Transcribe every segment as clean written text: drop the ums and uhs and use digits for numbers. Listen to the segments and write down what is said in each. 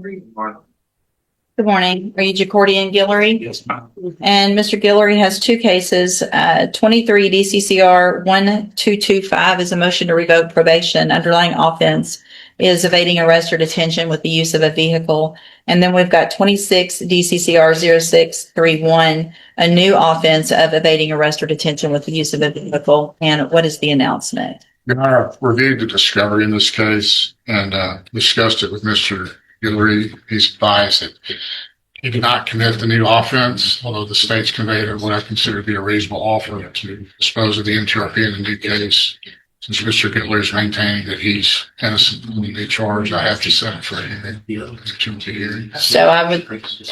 Good morning. Are you Jacordian Guillory? Yes, ma'am. And Mr. Guillory has two cases. 23 DCCR 1225 is a motion to revoke probation. Underlying offense is evading arrest or detention with the use of a vehicle. And then we've got 26 DCCR 0631, a new offense of evading arrest or detention with the use of a vehicle. And what is the announcement? I reviewed the discovery in this case and discussed it with Mr. Guillory. He's advised that he did not commit the new offense, although the state's conveyed what I consider to be a reasonable offer to dispose of the NTRP in the new case. Since Mr. Guillory is maintaining that he's innocent of the new charge, I have to set it for a hearing. So I would.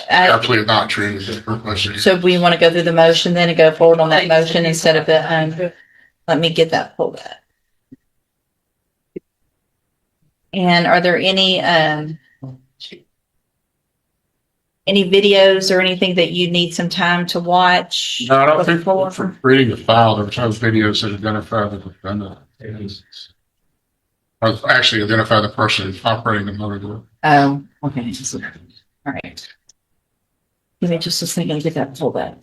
Absolutely not true. So we want to go through the motion then and go forward on that motion instead of the, let me get that pulled up. And are there any videos or anything that you need some time to watch? No, I don't think for reading the file, there was no videos that identify the defendant. Or actually identify the person operating the motor vehicle. Oh, okay. All right. Give me just a second to get that pulled up.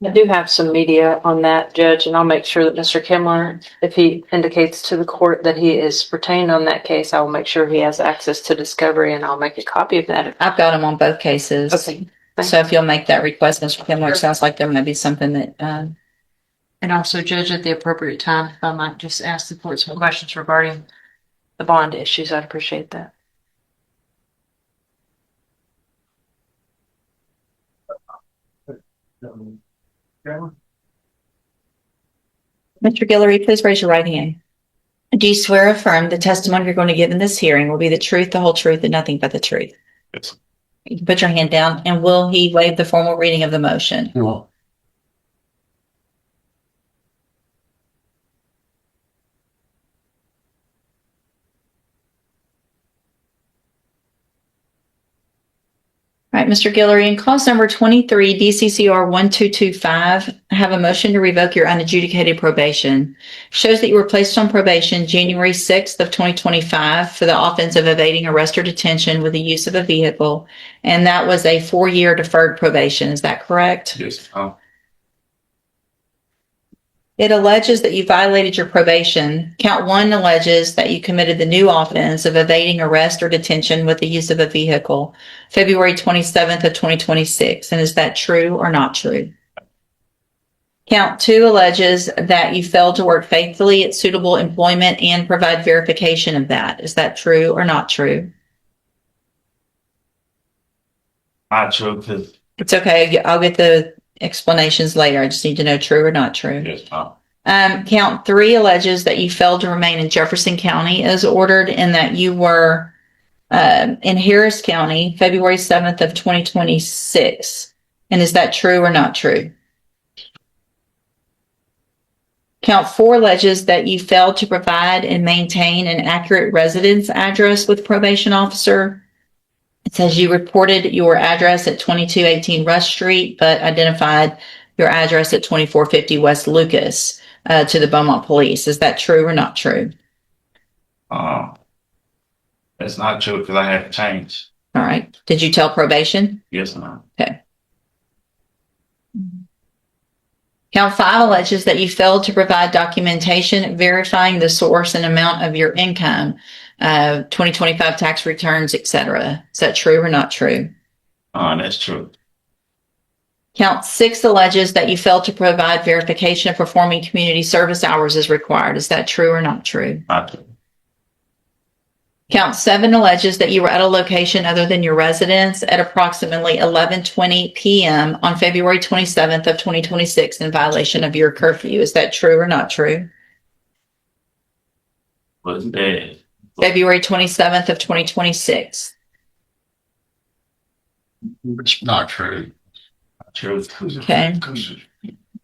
I do have some media on that, Judge, and I'll make sure that Mr. Kimler, if he indicates to the court that he is retained on that case, I will make sure he has access to discovery, and I'll make a copy of that. I've got them on both cases. Okay. So if you'll make that request, Mr. Kimler, it sounds like there might be something that, And also, Judge, at the appropriate time, if I might just ask the court some questions regarding the bond issues, I'd appreciate that. Mr. Guillory, please raise your right hand. Do you swear or affirm the testimony you're going to give in this hearing will be the truth, the whole truth, and nothing but the truth? Yes. You can put your hand down. And will he waive the formal reading of the motion? You will. All right, Mr. Guillory, in clause number 23, DCCR 1225, I have a motion to revoke your unadjudicated probation. Shows that you were placed on probation January 6th of 2025 for the offense of evading arrest or detention with the use of a vehicle. And that was a 4-year deferred probation. Is that correct? Yes. It alleges that you violated your probation. Count 1 alleges that you committed the new offense of evading arrest or detention with the use of a vehicle, February 27th of 2026. And is that true or not true? Count 2 alleges that you failed to work faithfully at suitable employment and provide verification of that. Is that true or not true? Not true, because It's okay. I'll get the explanations later. I just need to know true or not true. yes, ma'am. Count 3 alleges that you failed to remain in Jefferson County as ordered and that you were in Harris County, February 7th of 2026. And is that true or not true? Count 4 alleges that you failed to provide and maintain an accurate residence address with probation officer. It says you reported your address at 2218 Rush Street, but identified your address at 2450 West Lucas to the Beaumont Police. Is that true or not true? It's not true because I had to change. All right. Did you tell probation? Yes, ma'am. Okay. Count 5 alleges that you failed to provide documentation verifying the source and amount of your income, 2025 tax returns, etc. Is that true or not true? That's true. Count 6 alleges that you failed to provide verification of performing community service hours as required. Is that true or not true? Not true. Count 7 alleges that you were at a location other than your residence at approximately 11:20 p.m. on February 27th of 2026 in violation of your curfew. Is that true or not true? Was dead. February 27th of 2026. It's not true. Not true. Okay.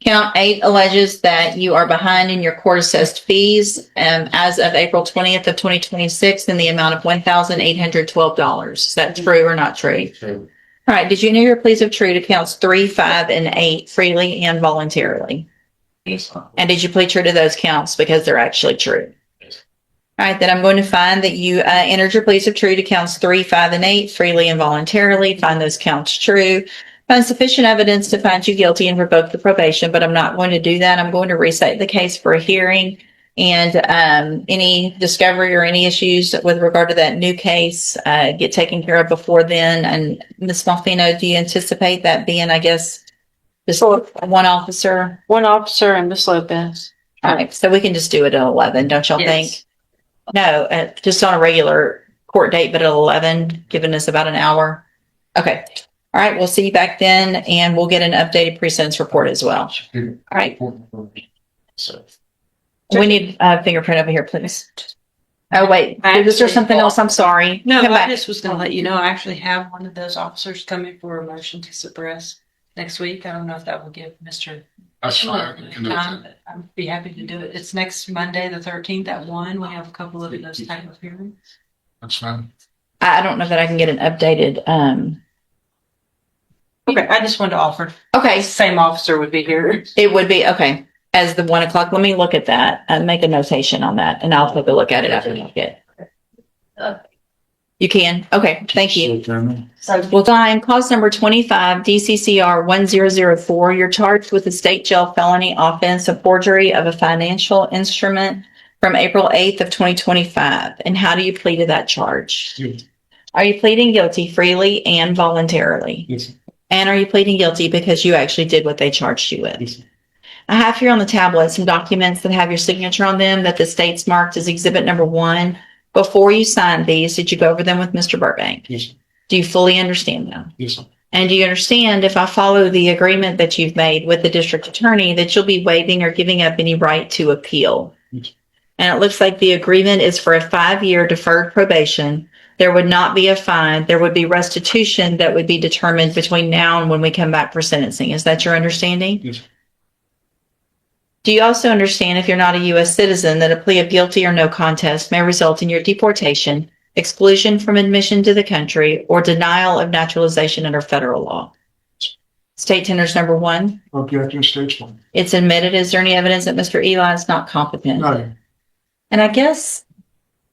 Count 8 alleges that you are behind in your court-assessed fees as of April 20th of 2026 in the amount of $1,812. Is that true or not true? True. All right. Did you enter your pleas of true to counts 3, 5, and 8 freely and voluntarily? Yes, ma'am. And did you plead true to those counts because they're actually true? Yes. All right, then I'm going to find that you entered your pleas of true to counts 3, 5, and 8 freely and voluntarily. Find those counts true. Find sufficient evidence to find you guilty and revoke the probation, but I'm not going to do that. I'm going to restate the case for a hearing, and any discovery or any issues with regard to that new case get taken care of before then. And Ms. Malfino, do you anticipate that being, I guess, just one officer? One officer and Miss Lopez. All right, so we can just do it at 11, don't y'all Yes. think? No, just on a regular court date, but at 11, giving us about an hour. Okay. All right, we'll see you back then, and we'll get an updated pre-sentence report as well. All right. So, We need a fingerprint over here, please. Oh, wait, is there something else? I'm sorry. No, Come I back. just was gonna let you know, I actually have one of those officers coming for a motion to suppress next week. I don't know if that will give Mr. That's fine. We can do time, it. but I'd be happy to do it. It's next Monday, the 13th at 1. We have a couple of those type of hearings. That's fine. I don't know that I can get an updated, Okay, I just wanted to offer. okay, Same officer would be here. it would be, okay, as the 1 o'clock. Let me look at that and make a notation on that, and I'll take a look at it after you get. You can? Okay, thank you. Well, Diane, cause number 25, DCCR 1004, you're charged with a state jail felony offense of forgery of a financial instrument from April 8th of 2025. And how do you plead to that charge? Guilty. Are you pleading guilty freely and voluntarily? Yes. And are you pleading guilty because you actually did what they charged you with? Yes. I have here on the tablet some documents that have your signature on them that the state's marked as exhibit number 1. Before you signed these, did you go over them with Mr. Burbank? Yes. Do you fully understand them? Yes. And do you understand if I follow the agreement that you've made with the district attorney that you'll be waiving or giving up any right to appeal? Yes. And it looks like the agreement is for a 5-year deferred probation. There would not be a fine. There would be restitution that would be determined between now and when we come back for sentencing. Is that your understanding? Yes. Do you also understand if you're not a U.S. citizen that a plea of guilty or no contest may result in your deportation, exclusion from admission to the country, or denial of naturalization under federal law? State tenders number 1. Object in state's one. It's admitted. Is there any evidence that Mr. Eli is not competent? No. And I guess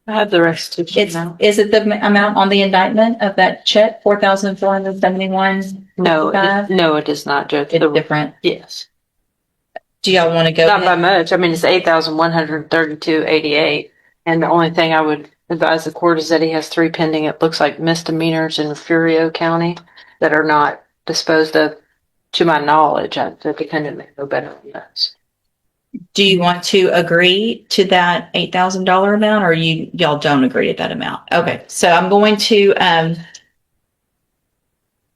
I have the restitution now. is it the amount on the indictment of that check, 4,471? No, Five? no, it is not, Judge. It's different. Yes. Do y'all want to go? Not by much. I mean, it's 8,132.88. And the only thing I would advise the court is that he has 3 pending, it looks like misdemeanors in Furio County that are not disposed of, to my knowledge. The defendant may know better than those. Do you want to agree to that $8,000 amount, or y'all don't agree to that amount? Okay, so I'm going to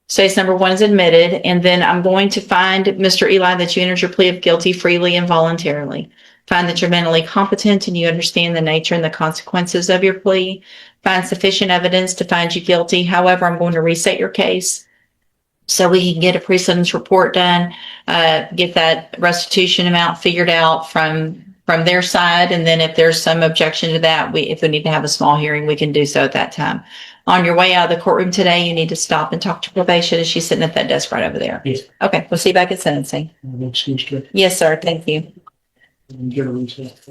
say number 1 is admitted, and then I'm going to find, Mr. Eli, that you entered your plea of guilty freely and voluntarily. Find that you're mentally competent and you understand the nature and the consequences of your plea. Find sufficient evidence to find you guilty. However, I'm going to restate your case so we can get a pre-sentence report done, get that restitution amount figured out from their side, and then if there's some objection to that, if we need to have a small hearing, we can do so at that time. On your way out of the courtroom today, you need to stop and talk to probation, as she's sitting at that desk right over there. Yes. Okay, we'll see you back at sentencing. Excuse me. Yes, sir. Thank you. Get a recess.